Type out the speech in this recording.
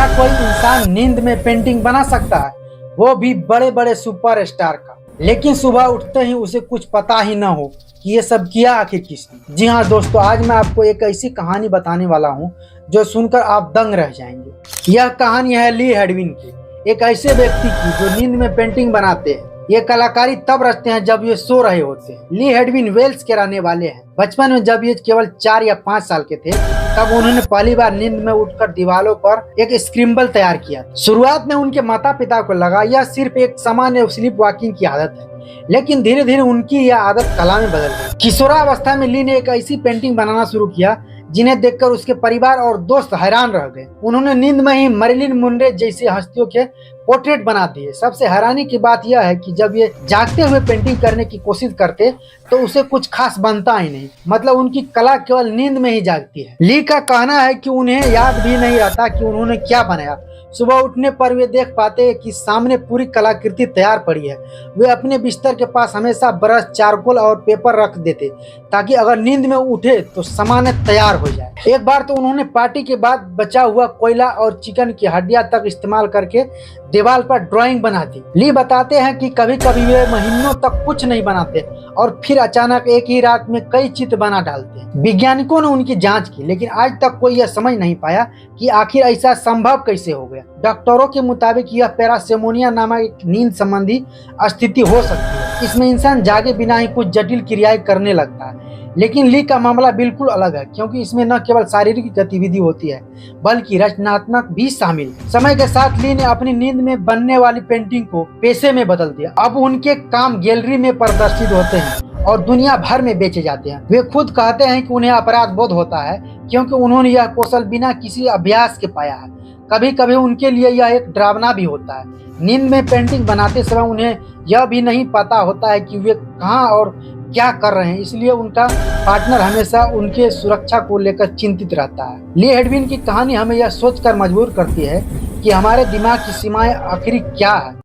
कोई इंसान नींद में पेंटिंग बना सकता है, वो भी बड़े बड़े सुपरस्टार का? लेकिन सुबह उठते ही उसे कुछ पता ही ना हो कि ये सब किया आखिर किसने। जी हाँ दोस्तों, आज मैं आपको एक ऐसी कहानी बताने वाला हूँ जो सुनकर आप दंग रह जाएंगे। यह कहानी है ली हेडविन की, एक ऐसे व्यक्ति की जो नींद में पेंटिंग बनाते हैं। ये कलाकारी तब रचते हैं जब ये सो रहे होते हैं। ली हेडविन वेल्स के रहने वाले हैं। बचपन में जब ये केवल 4 या 5 साल के थे, तब उन्होंने पहली बार नींद में उठकर दीवारों पर एक स्क्रिम्बल तैयार किया। शुरुआत में उनके माता पिता को लगा यह सिर्फ एक सामान्य स्लीप वॉकिंग की आदत है, लेकिन धीरे धीरे उनकी यह आदत कला में बदल गई। किशोरावस्था में ली ने एक ऐसी पेंटिंग बनाना शुरू किया जिन्हें देखकर उसके परिवार और दोस्त हैरान रह गए। उन्होंने नींद में ही मरिलिन मुनरे जैसी हस्तियों के पोर्ट्रेट बना दिए। सबसे हैरानी की बात यह है कि जब ये जागते हुए पेंटिंग करने की कोशिश करते तो उसे कुछ खास बनता ही नहीं, मतलब उनकी कला केवल नींद में ही जागती है। ली का कहना है कि उन्हें याद भी नहीं रहता कि उन्होंने क्या बनाया। सुबह उठने पर वे देख पाते हैं कि सामने पूरी कलाकृति तैयार पड़ी है। वे अपने बिस्तर के पास हमेशा ब्रश, चारकोल और पेपर रख देते ताकि अगर नींद में उठे तो सामान तैयार हो जाए। एक बार तो उन्होंने पार्टी के बाद बचा हुआ कोयला और चिकन की हड्डियां तक इस्तेमाल करके दीवार पर ड्राइंग बना दी। ली बताते हैं कि कभी कभी वे महीनों तक कुछ नहीं बनाते और फिर अचानक एक ही रात में कई चित्र बना डालते। वैज्ञानिकों ने उनकी जांच की, लेकिन आज तक कोई यह समझ नहीं पाया कि आखिर ऐसा संभव कैसे हो गया। डॉक्टरों के मुताबिक यह पैरासेमोनिया नामक एक नींद संबंधी स्थिति हो सकती है। इसमें इंसान जागे बिना ही कुछ जटिल क्रियाएं करने लगता है। लेकिन ली का मामला बिल्कुल अलग है, क्योंकि इसमें न केवल शारीरिक गतिविधि होती है बल्कि रचनात्मक भी शामिल है। समय के साथ ली ने अपनी नींद में बनने वाली पेंटिंग को पेशे में बदल दिया। अब उनके काम गैलरी में प्रदर्शित होते हैं और दुनिया भर में बेचे जाते हैं। वे खुद कहते हैं कि उन्हें अपराध बोध होता है क्योंकि उन्होंने यह कौशल बिना किसी अभ्यास के पाया है। कभी कभी उनके लिए यह एक डरावना भी होता है। नींद में पेंटिंग बनाते समय उन्हें यह भी नहीं पता होता है कि वे कहाँ और क्या कर रहे हैं, इसलिए उनका पार्टनर हमेशा उनके सुरक्षा को लेकर चिंतित रहता है। ली हेडविन की कहानी हमें यह सोचकर मजबूर करती है कि हमारे दिमाग की सीमाएं आखिर क्या है।